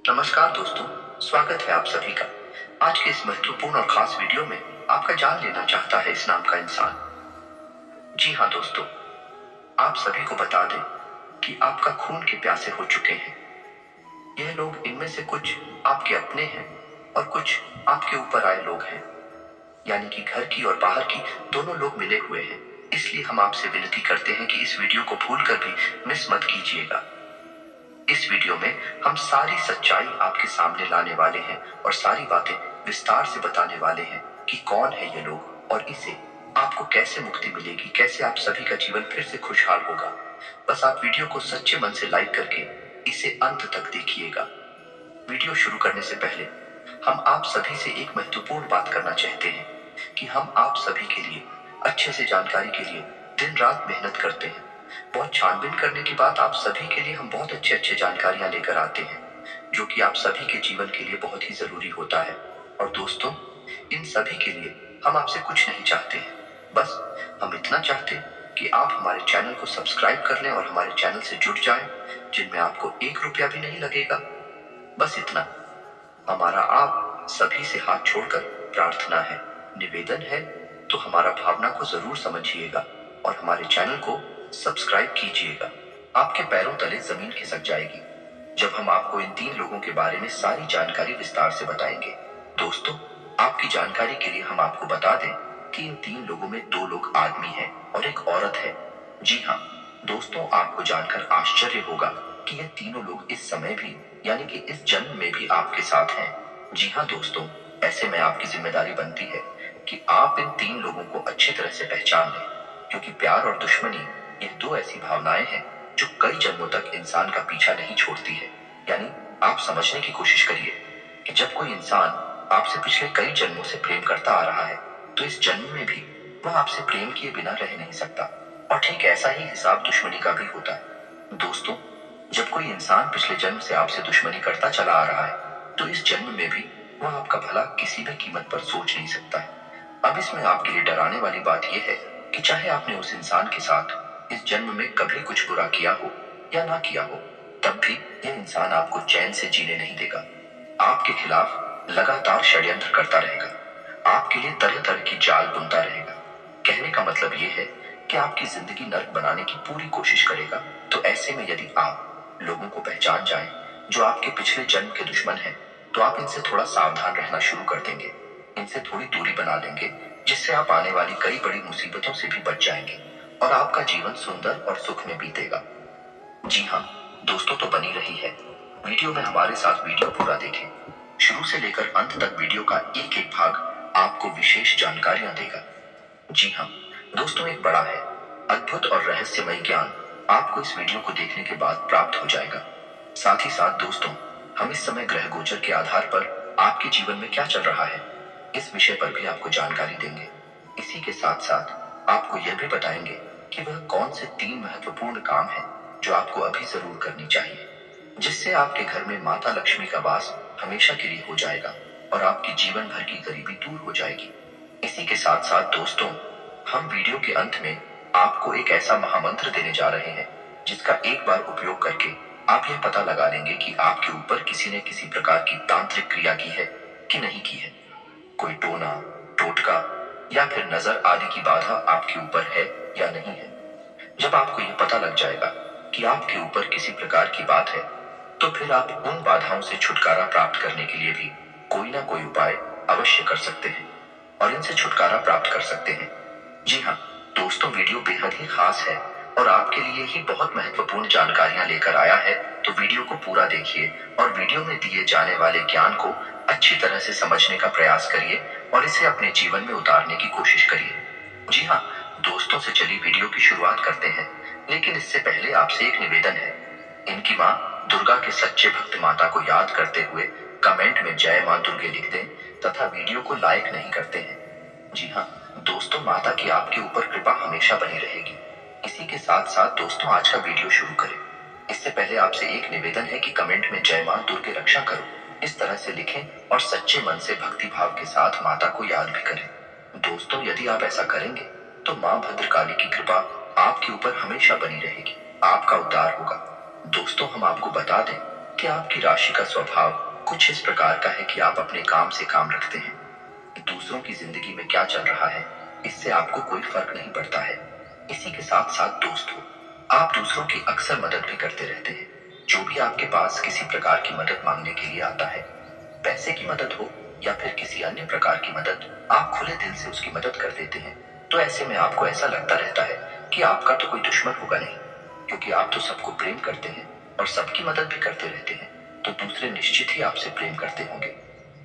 नमस्कार दोस्तों, स्वागत है आप सभी का। आज के इस महत्वपूर्ण और खास वीडियो में आपका जान लेना चाहता है इस नाम का इंसान। जी हाँ दोस्तों, आप सभी को बता दें कि आपका खून के प्यासे हो चुके हैं। यह लोग इनमें से कुछ आपके अपने हैं और कुछ आपके ऊपर आए लोग हैं, यानी कि घर की और बाहर की दोनों लोग मिले हुए हैं। इसलिए हम आपसे विनती करते हैं कि इस वीडियो को भूलकर भी मिस मत कीजिएगा। इस वीडियो में हम सारी सच्चाई आपके सामने लाने वाले हैं और सारी बातें विस्तार से बताने वाले हैं कि कौन है ये लोग और इसे आपको कैसे मुक्ति मिलेगी, कैसे आप सभी का जीवन फिर से खुशहाल होगा। बस आप वीडियो को सच्चे मन से लाइक करके इसे अंत तक देखिएगा। वीडियो शुरू करने से पहले हम आप सभी से एक महत्वपूर्ण बात करना चाहते हैं कि हम आप सभी के लिए अच्छे से जानकारी के लिए दिन रात मेहनत करते हैं। बहुत छानबीन करने के बाद आप सभी के लिए हम बहुत अच्छे जानकारियां लेकर आते हैं, जो कि आप सभी के जीवन के लिए बहुत ही जरूरी होता है। और दोस्तों, इन सभी के लिए हम आपसे कुछ नहीं चाहते हैं, बस हम इतना चाहते हैं कि आप हमारे चैनल को सब्सक्राइब कर लें और हमारे चैनल से जुड़ जाएं, जिनमें आपको 1 रुपया भी नहीं लगेगा। बस इतना हमारा आप सभी से हाथ छोड़कर प्रार्थना है, निवेदन है, तो हमारा भावना को जरूर समझिएगा और हमारे चैनल को सब्सक्राइब कीजिएगा। आपके पैरों तले जमीन खिसक जाएगी जब हम आपको इन 3 लोगों के बारे में सारी जानकारी विस्तार से बताएंगे। दोस्तों, आपकी जानकारी के लिए हम आपको बता दें कि इन 3 लोगों में 2 लोग आदमी हैं और एक औरत है। जी हाँ दोस्तों, आपको जानकर आश्चर्य होगा कि ये तीनों लोग इस समय भी, यानी कि इस जन्म में भी आपके साथ हैं। जी हाँ दोस्तों, ऐसे में आपकी जिम्मेदारी बनती है कि आप इन 3 लोगों को अच्छी तरह से पहचान लें, क्योंकि प्यार और दुश्मनी ये 2 ऐसी भावनाएं हैं जो कई जन्मों तक इंसान का पीछा नहीं छोड़ती है। यानी आप समझने की कोशिश करिए कि जब कोई इंसान आपसे पिछले कई जन्मों से प्रेम करता आ रहा है, तो इस जन्म में भी वह आपसे प्रेम किए बिना रह नहीं सकता। और ठीक ऐसा ही हिसाब दुश्मनी का भी होता है। दोस्तों, जब कोई इंसान पिछले जन्म से आपसे दुश्मनी करता चला आ रहा है, तो इस जन्म में भी वह आपका भला किसी भी कीमत पर सोच नहीं सकता है। अब इसमें आपके लिए डराने वाली बात यह है कि चाहे आपने उस इंसान के साथ इस जन्म में कभी कुछ बुरा किया हो या ना किया हो, तब भी यह इंसान आपको चैन से जीने नहीं देगा। आपके खिलाफ लगातार षड्यंत्र करता रहेगा, आपके लिए तरह तरह की जाल बुनता रहेगा। कहने का मतलब यह है कि आपकी जिंदगी नर्क बनाने की पूरी कोशिश करेगा। तो ऐसे में यदि आप लोगों को पहचान जाएं जो आपके पिछले जन्म के दुश्मन हैं, तो आप इनसे थोड़ा सावधान रहना शुरू कर देंगे, इनसे थोड़ी दूरी बना लेंगे, जिससे आप आने वाली कई बड़ी मुसीबतों से भी बच जाएंगे और आपका जीवन सुंदर और सुख में बीतेगा। जी हाँ दोस्तों, तो बनी रही है वीडियो में हमारे साथ। वीडियो पूरा देखें, शुरू से लेकर अंत तक वीडियो का एक एक भाग आपको विशेष जानकारियां देगा। जी हाँ दोस्तों, एक बड़ा है अद्भुत और रहस्यमय ज्ञान आपको इस वीडियो को देखने के बाद प्राप्त हो जाएगा। साथ ही साथ दोस्तों, हम इस समय ग्रह गोचर के आधार पर आपके जीवन में क्या चल रहा है, इस विषय पर भी आपको जानकारी देंगे। इसी के साथ साथ आपको यह भी बताएंगे कि वह कौन से 3 महत्वपूर्ण काम हैं जो आपको अभी जरूर करनी चाहिए, जिससे आपके घर में माता लक्ष्मी का वास हमेशा के लिए हो जाएगा और आपकी जीवन भर की गरीबी दूर हो जाएगी। इसी के साथ साथ दोस्तों, हम वीडियो के अंत में आपको एक ऐसा महामंत्र देने जा रहे हैं जिसका एक बार उपयोग करके आप यह पता लगा लेंगे कि आपके ऊपर किसी ने किसी प्रकार की तांत्रिक क्रिया की है कि नहीं की है। कोई टोना, टोटका या फिर नजर आदि की बाधा आपके ऊपर है या नहीं है। जब आपको यह पता लग जाएगा कि आपके ऊपर किसी प्रकार की बात है, तो फिर आप उन बाधाओं से छुटकारा प्राप्त करने के लिए भी कोई ना कोई उपाय अवश्य कर सकते हैं और इनसे छुटकारा प्राप्त कर सकते हैं। जी हाँ दोस्तों, वीडियो बेहद ही खास है और आपके लिए ही बहुत महत्वपूर्ण जानकारियां लेकर आया है। तो वीडियो को पूरा देखिए और वीडियो में दिए जाने वाले ज्ञान को अच्छी तरह से समझने का प्रयास करिए और इसे अपने जीवन में उतारने की कोशिश करिए। जी हाँ दोस्तों, से चलिए वीडियो की शुरुआत करते हैं, लेकिन इससे पहले आपसे एक निवेदन है। इनकी माँ दुर्गा के सच्चे भक्त माता को याद करते हुए कमेंट में जय माँ दुर्गे लिख दें तथा वीडियो को लाइक नहीं करते हैं। जी हाँ दोस्तों, माता की आपके ऊपर कृपा हमेशा बनी रहेगी। इसी के साथ साथ दोस्तों, आज का वीडियो शुरू करें इससे पहले आपसे एक निवेदन है कि कमेंट में जय माँ दुर्गे रक्षा करो इस तरह से लिखें और सच्चे मन से भक्ति भाव के साथ माता को याद भी करें। दोस्तों, यदि आप ऐसा करेंगे तो माँ भद्रकाली की कृपा आपके ऊपर हमेशा बनी रहेगी, आपका उद्धार होगा। दोस्तों, हम आपको बता दें कि आपकी राशि का स्वभाव कुछ इस प्रकार का है कि आप अपने काम से काम रखते हैं। दूसरों की जिंदगी में क्या चल रहा है इससे आपको कोई फर्क नहीं पड़ता है। इसी के साथ साथ दोस्तों, आप दूसरों की अक्सर मदद भी करते रहते हैं। जो भी आपके पास किसी प्रकार की मदद मांगने के लिए आता है, पैसे की मदद हो या फिर किसी अन्य प्रकार की मदद, आप खुले दिल से उसकी मदद कर देते हैं। तो ऐसे में आपको ऐसा लगता रहता है कि आपका तो कोई दुश्मन होगा नहीं, क्योंकि आप तो सबको प्रेम करते हैं और सबकी मदद भी करते रहते हैं, तो दूसरे निश्चित ही आपसे प्रेम करते होंगे।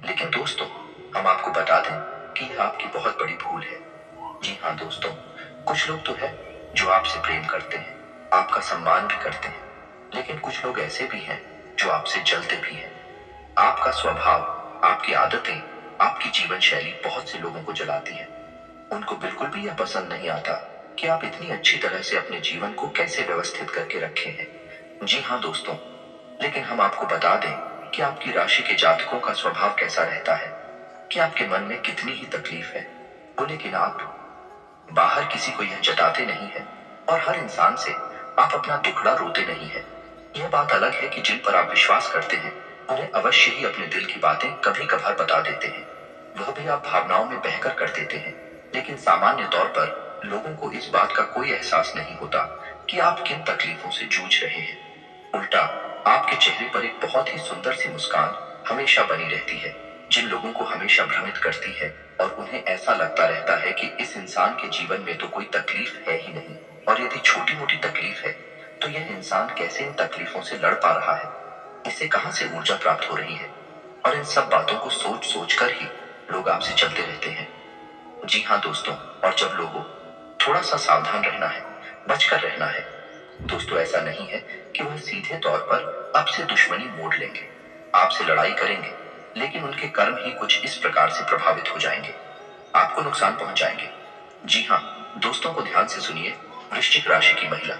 लेकिन दोस्तों, हम आपको बता दें कि यह आपकी बहुत बड़ी भूल है। जी हाँ दोस्तों, कुछ लोग तो है जो आपसे प्रेम करते हैं, आपका सम्मान भी करते हैं, लेकिन कुछ लोग ऐसे भी हैं जो आपसे जलते भी हैं। आपका स्वभाव, आपकी आदतें, आपकी जीवन शैली बहुत से लोगों को जलाती है। उनको बिल्कुल भी यह पसंद नहीं आता कि आप इतनी अच्छी तरह से अपने जीवन को कैसे व्यवस्थित करके रखे हैं। जी हाँ दोस्तों, लेकिन हम आपको बता दें कि आपकी राशि के जातकों का स्वभाव कैसा रहता है, कि आपके मन में कितनी ही तकलीफ है वो, लेकिन आप बाहर किसी को यह जताते नहीं है और हर इंसान से आप अपना दुखड़ा रोते नहीं है। यह बात अलग है कि जिन पर आप विश्वास करते हैं उन्हें अवश्य ही अपने दिल की बातें कभी कभार बता देते हैं, वह भी आप भावनाओं में बहकर कर देते हैं। लेकिन सामान्य तौर पर लोगों को इस बात का कोई एहसास नहीं होता कि आप किन तकलीफों से जूझ रहे हैं। उल्टा आपके चेहरे पर एक बहुत ही सुंदर सी मुस्कान हमेशा बनी रहती है, जिन लोगों को हमेशा भ्रमित करती है और उन्हें ऐसा लगता रहता है कि इस इंसान के जीवन में तो कोई तकलीफ है ही नहीं, और यदि छोटी मोटी तकलीफ है तो यह इंसान कैसे इन तकलीफों से लड़ पा रहा है, इसे कहां से ऊर्जा प्राप्त हो रही है। और इन सब बातों को सोच सोच कर ही लोग आपसे चलते रहते हैं। जी हाँ दोस्तों, और जब लोगों थोड़ा सा सावधान रहना है, बचकर रहना है। दोस्तों, ऐसा नहीं है कि वह सीधे तौर पर आपसे दुश्मनी मोड़ लेंगे, आपसे लड़ाई करेंगे, लेकिन उनके कर्म ही कुछ इस प्रकार से प्रभावित हो जाएंगे, आपको नुकसान पहुंचाएंगे। जी हाँ दोस्तों, को ध्यान से सुनिए। वृश्चिक राशि की महिला,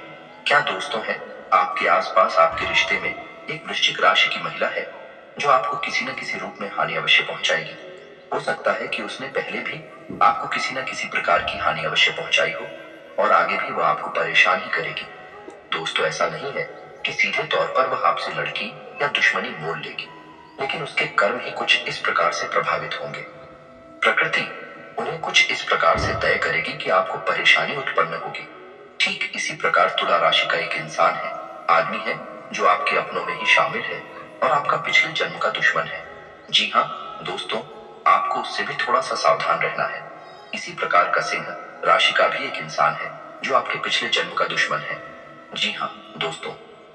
क्या दोस्तों है आपके आसपास आपके रिश्ते में एक वृश्चिक राशि की महिला है जो आपको किसी न किसी रूप में हानि अवश्य पहुंचाएगी। हो सकता है कि उसने पहले भी आपको किसी न किसी प्रकार की हानि अवश्य पहुंचाई हो और आगे भी वह आपको परेशान ही करेगी। दोस्तों, ऐसा नहीं है कि सीधे तौर पर वह आपसे लड़की या दुश्मनी मोल लेगी, लेकिन उसके कर्म ही कुछ इस प्रकार से प्रभावित होंगे। प्रकृति उन्हें कुछ इस प्रकार से तय करेगी कि आपको परेशानी उत्पन्न होगी। ठीक इसी प्रकार तुला राशि का एक इंसान है, आदमी है जो आपके अपनों में ही शामिल है और आपका पिछले जन्म का दुश्मन है। जी हाँ दोस्तों, आपको उससे भी थोड़ा सा सावधान रहना है। इसी प्रकार का सिंह राशि का भी एक इंसान है जो आपके पिछले जन्म का दुश्मन है। जी हाँ दोस्तों,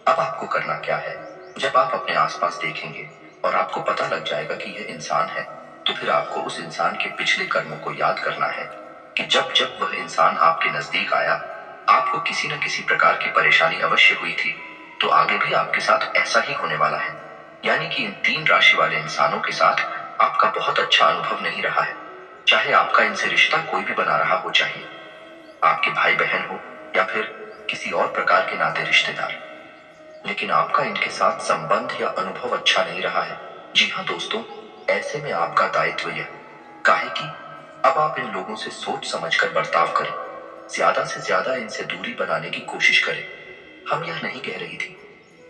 अब आपको करना क्या है, जब आप अपने आसपास देखेंगे और आपको पता लग जाएगा कि यह इंसान है, तो फिर आपको उस इंसान के पिछले कर्मों को याद करना है कि जब जब वह इंसान आपके नजदीक आया, आपको किसी न किसी प्रकार की परेशानी अवश्य हुई थी, तो आगे भी आपके साथ ऐसा ही होने वाला है। यानी कि इन 3 राशि वाले इंसानों के साथ आपका बहुत अच्छा अनुभव नहीं रहा है, चाहे आपका इनसे रिश्ता कोई भी बना रहा हो, चाहे आपके भाई बहन हो या फिर किसी और प्रकार के नाते रिश्तेदार, लेकिन आपका इनके साथ संबंध या अनुभव अच्छा नहीं रहा है। जी हाँ दोस्तों, ऐसे में आपका दायित्व यह काहे कि अब आप इन लोगों से सोच समझकर बर्ताव करें, ज्यादा से ज्यादा इनसे दूरी बनाने की कोशिश करें। हम यह नहीं कह रही थी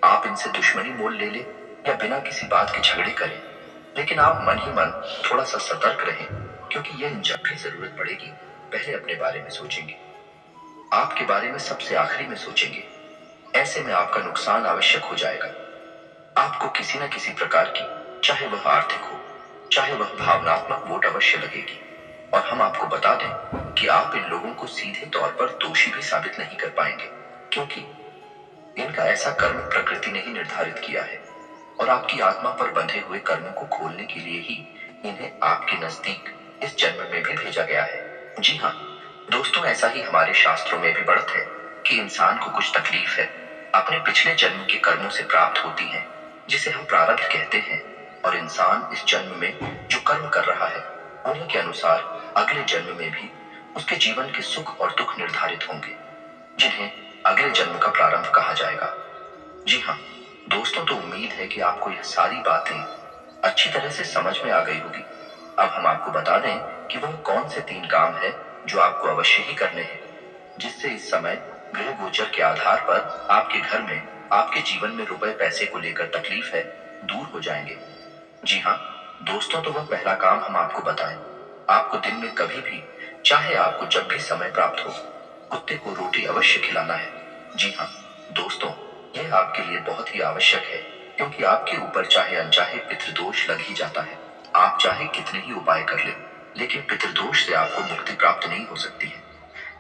आप इनसे दुश्मनी मोल ले ले या बिना किसी बात के झगड़े करें, लेकिन आप मन ही मन थोड़ा सा सतर्क रहें, क्योंकि यह जब भी जरूरत पड़ेगी पहले अपने बारे में सोचेंगे, आपके बारे में सबसे आखिरी में सोचेंगे। ऐसे में आपका नुकसान आवश्यक हो जाएगा। आपको किसी न किसी प्रकार की, चाहे वह आर्थिक हो चाहे वह भावनात्मक वोट अवश्य लगेगी। और हम आपको बता दें कि आप इन लोगों को सीधे तौर पर दोषी भी साबित नहीं कर पाएंगे, क्योंकि इनका ऐसा कर्म प्रकृति ने ही निर्धारित किया है और आपकी आत्मा पर बंधे हुए कर्मों को खोलने के लिए ही इन्हें आपके नजदीक इस जन्म में भी भेजा गया है। जी हाँ दोस्तों, ऐसा ही हमारे शास्त्रों में भी बढ़त है कि इंसान को कुछ तकलीफ है अपने पिछले जन्म के कर्मों से प्राप्त होती है, जिसे हम प्रारब्ध कहते हैं, और इंसान इस जन्म में जो कर्म कर रहा है उन्हीं के अनुसार अगले जन्म में भी उसके जीवन के सुख और दुख निर्धारित होंगे, जिन्हें अगले जन्म का प्रारंभ कहा जाएगा। जी हाँ दोस्तों, तो उम्मीद है कि आपको यह सारी बातें अच्छी तरह से समझ में आ गई होगी। अब हम आपको बता दें कि वह कौन से 3 काम है जो आपको अवश्य ही करने हैं, जिससे इस समय ग्रह गोचर के आधार पर आपके घर में आपके जीवन में रुपए पैसे को लेकर तकलीफ है, दूर हो जाएंगे। जी हाँ दोस्तों, तो वह पहला काम हम आपको बताएं। आपको दिन में कभी भी, चाहे आपको जब भी समय प्राप्त हो, कुत्ते को रोटी अवश्य खिलाना है। जी हाँ दोस्तों, यह आपके लिए बहुत ही आवश्यक है, क्योंकि आपके ऊपर चाहे अनचाहे पितृदोष लग ही जाता है। आप चाहे कितने ही उपाय कर ले, लेकिन पितृदोष से आपको मुक्ति प्राप्त नहीं हो सकती है।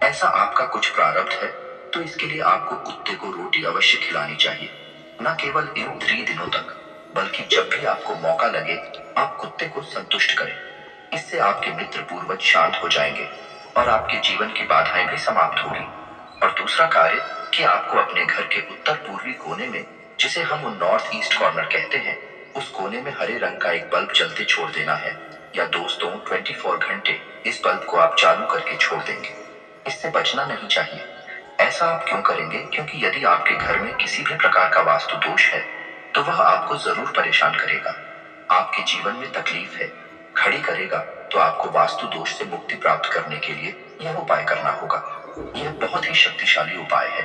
ऐसा आपका कुछ प्रारब्ध है, तो इसके लिए आपको कुत्ते को रोटी अवश्य खिलानी चाहिए। न केवल इन 3 दिनों तक, बल्कि जब भी आपको मौका लगे, आप कुत्ते को संतुष्ट करें। इससे आपके मित्र पूर्वज शांत हो जाएंगे और आपके जीवन की बाधाएं भी समाप्त होगी। और दूसरा कार्य कि आपको अपने घर के उत्तर पूर्वी कोने में, जिसे हम नॉर्थ ईस्ट कॉर्नर कहते हैं, उस कोने में हरे रंग का एक बल्ब जलते छोड़ देना है। या दोस्तों 24 घंटे इस बल्ब को आप चालू करके छोड़ देंगे। इससे बचना नहीं चाहिए। ऐसा आप क्यों करेंगे? क्योंकि यदि आपके घर में किसी भी प्रकार का वास्तु दोष है, तो वह आपको जरूर परेशान करेगा, आपके जीवन में तकलीफ है खड़ी करेगा। तो आपको वास्तु दोष से मुक्ति प्राप्त करने के लिए यह उपाय करना होगा। यह बहुत ही शक्तिशाली उपाय है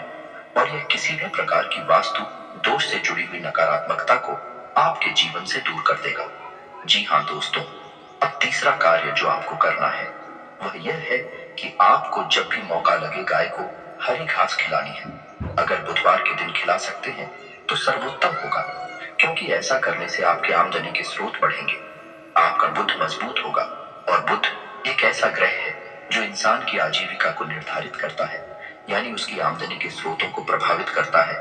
और यह किसी भी प्रकार की वास्तु दोष से जुड़ी हुई नकारात्मकता को आपके जीवन से दूर कर देगा। जी हाँ दोस्तों, अब तीसरा कार्य जो आपको करना है वह यह है कि आपको जब भी मौका लगे गाय को हरी घास खिलानी है। अगर बुधवार के दिन खिला सकते हैं तो सर्वोत्तम होगा, क्योंकि ऐसा करने से आपकी आमदनी के स्रोत बढ़ेंगे, आपका बुद्ध मजबूत होगा। और बुद्ध एक ऐसा ग्रह है जो इंसान की आजीविका को निर्धारित करता है, यानी उसकी आमदनी के स्रोतों को प्रभावित करता है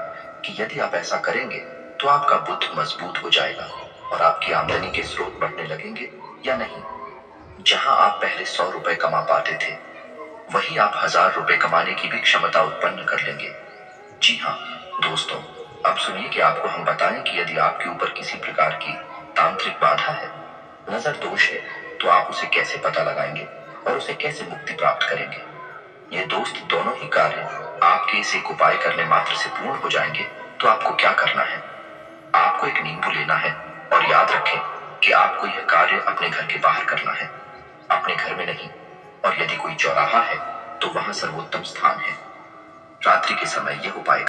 कि यदि आप ऐसा करेंगे तो आपका बुद्ध मजबूत हो जाएगा और आपकी आमदनी के स्रोत बढ़ने लगेंगे या नहीं। जहां आप पहले 100 रुपए कमा पाते थे, वही आप 1000 रुपए कमाने की भी क्षमता उत्पन्न कर लेंगे। जी हाँ दोस्तों, अब सुनिए कि आपको हम बताएं कि यदि आपके ऊपर किसी प्रकार की तांत्रिक बाधा है, नजर दोष है, तो आप उसे कैसे पता लगाएंगे और उसे कैसे मुक्ति प्राप्त करेंगे। ये दोस्त दोनों ही कार्य आपके इस एक उपाय करने मात्र से पूर्ण हो जाएंगे। तो आपको क्या करना है? आपको एक नींबू लेना है और याद रखें कि आपको यह कार्य अपने घर के बाहर करना है, अपने घर में नहीं। और यदि कोई चौराहा है तो वहां सर्वोत्तम स्थान है। रात्रि के समय यह उपाय